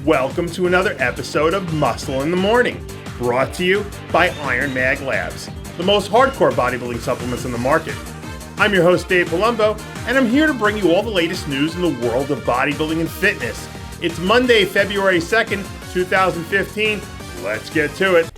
Welcome to another episode of Muscle in the Morning, brought to you by Iron Mag Labs, the most hardcore bodybuilding supplements in the market. I'm your host, Dave Palumbo, and I'm here to bring you all the latest news in the world of bodybuilding and fitness. It's Monday, February 2nd, 2015. Let's get to it.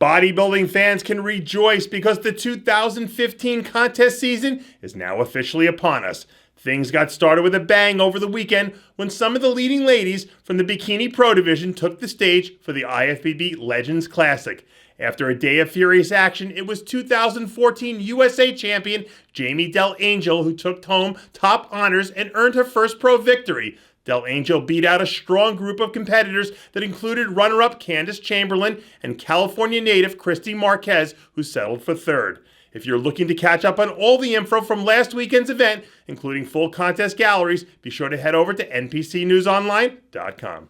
Bodybuilding fans can rejoice because the 2015 contest season is now officially upon us. Things got started with a bang over the weekend when some of the leading ladies from the Bikini Pro division took the stage for the IFBB Legends Classic. After a day of furious action, it was 2014 USA champion Jamie Del Angel who took home top honors and earned her first pro victory. Del Angel beat out a strong group of competitors that included runner-up Candace Chamberlain and California native Christy Marquez, who settled for third. If you're looking to catch up on all the info from last weekend's event, including full contest galleries, be sure to head over to npcnewsonline.com.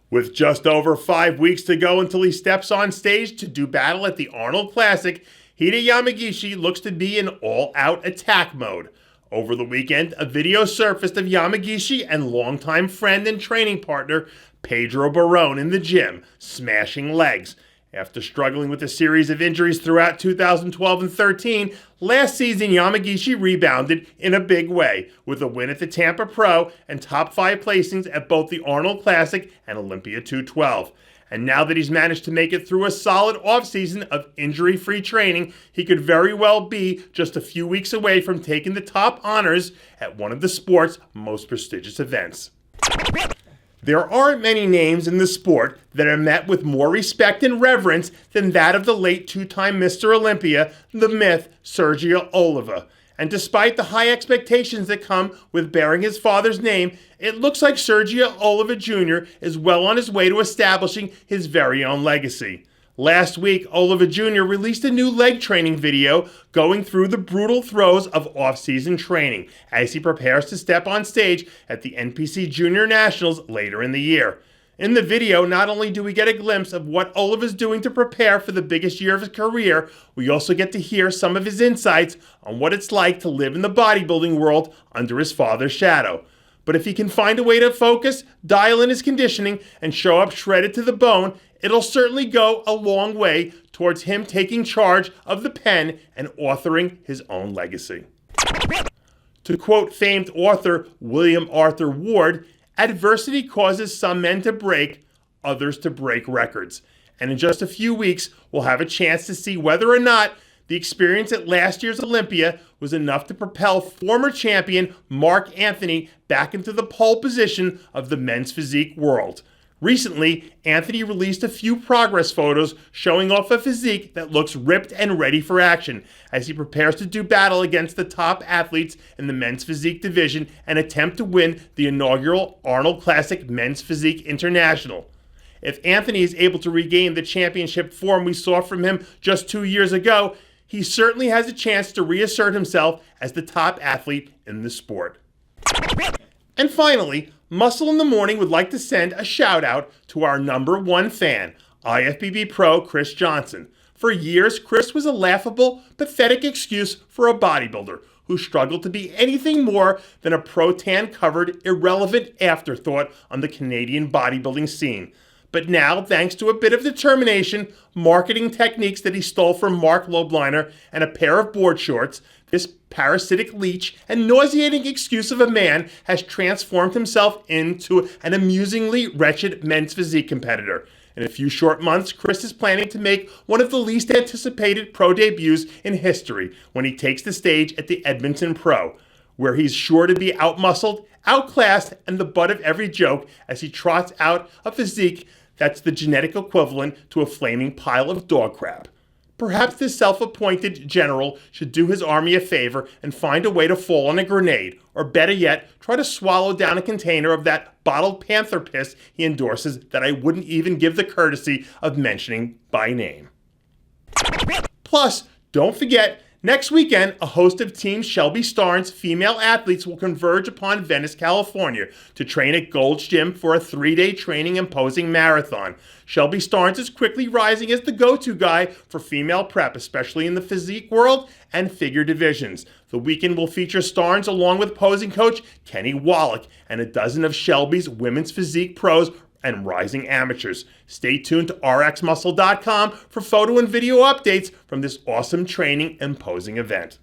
With just over 5 weeks to go until he steps on stage to do battle at the Arnold Classic, Heda Yamagishi looks to be in all-out attack mode. Over the weekend, a video surfaced of Yamagishi and longtime friend and training partner Pedro Barone in the gym, smashing legs. After struggling with a series of injuries throughout 2012 and 13, last season Yamagishi rebounded in a big way with a win at the Tampa Pro and top 5 placings at both the Arnold Classic and Olympia 212. And now that he's managed to make it through a solid offseason of injury-free training, he could very well be just a few weeks away from taking the top honors at one of the sport's most prestigious events. There aren't many names in the sport that are met with more respect and reverence than that of the late two-time Mr. Olympia, the myth Sergio Oliver. And despite the high expectations that come with bearing his father's name, it looks like Sergio Oliver Jr. is well on his way to establishing his very own legacy. Last week, Oliva Jr. released a new leg training video going through the brutal throes of off-season training as he prepares to step on stage at the NPC Junior Nationals later in the year. In the video, not only do we get a glimpse of what Oliva's doing to prepare for the biggest year of his career, we also get to hear some of his insights on what it's like to live in the bodybuilding world under his father's shadow. But if he can find a way to focus, dial in his conditioning, and show up shredded to the bone, it'll certainly go a long way towards him taking charge of the pen and authoring his own legacy. To quote famed author William Arthur Ward, adversity causes some men to break, others to break records. And in just a few weeks, we'll have a chance to see whether or not the experience at last year's Olympia was enough to propel former champion Marc Anthony back into the pole position of the men's physique world. Recently, Anthony released a few progress photos showing off a physique that looks ripped and ready for action as he prepares to do battle against the top athletes in the men's physique division and attempt to win the inaugural Arnold Classic Men's Physique International. If Anthony is able to regain the championship form we saw from him just 2 years ago, he certainly has a chance to reassert himself as the top athlete in the sport. And finally, Muscle in the Morning would like to send a shout out to our number one fan, IFBB Pro Chris Johnson. For years, Chris was a laughable, pathetic excuse for a bodybuilder who struggled to be anything more than a pro-tan-covered, irrelevant afterthought on the Canadian bodybuilding scene. But now, thanks to a bit of determination, marketing techniques that he stole from Mark Lobliner, and a pair of board shorts, this parasitic leech and nauseating excuse of a man has transformed himself into an amusingly wretched men's physique competitor. In a few short months, Chris is planning to make one of the least anticipated pro debuts in history when he takes the stage at the Edmonton Pro, where he's sure to be outmuscled, outclassed, and the butt of every joke as he trots out a physique that's the genetic equivalent to a flaming pile of dog crap. Perhaps this self-appointed general should do his army a favor and find a way to fall on a grenade, or better yet, try to swallow down a container of that bottled panther piss he endorses that I wouldn't even give the courtesy of mentioning by name. Plus, don't forget, Next weekend, a host of Team Shelby Starnes female athletes will converge upon Venice, California to train at Gold's Gym for a 3-day training and posing marathon. Shelby Starnes is quickly rising as the go-to guy for female prep, especially in the physique world and figure divisions. The weekend will feature Starnes along with posing coach Kenny Wallach and a dozen of Shelby's women's physique pros and rising amateurs. Stay tuned to rxmuscle.com for photo and video updates from this awesome training and posing event.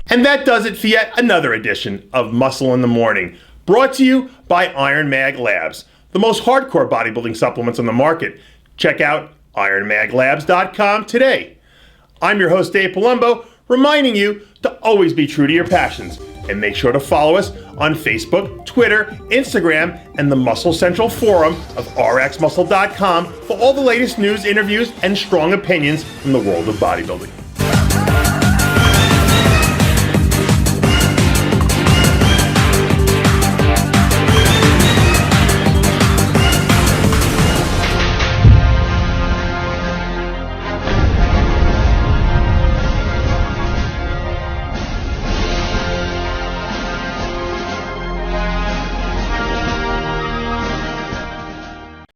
And that does it for yet another edition of Muscle in the Morning, brought to you by Iron Mag Labs, the most hardcore bodybuilding supplements on the market. Check out ironmaglabs.com today. I'm your host, Dave Palumbo, reminding you to always be true to your passions. And make sure to follow us on Facebook, Twitter, Instagram, and the Muscle Central forum of rxmuscle.com for all the latest news, interviews, and strong opinions from the world of bodybuilding.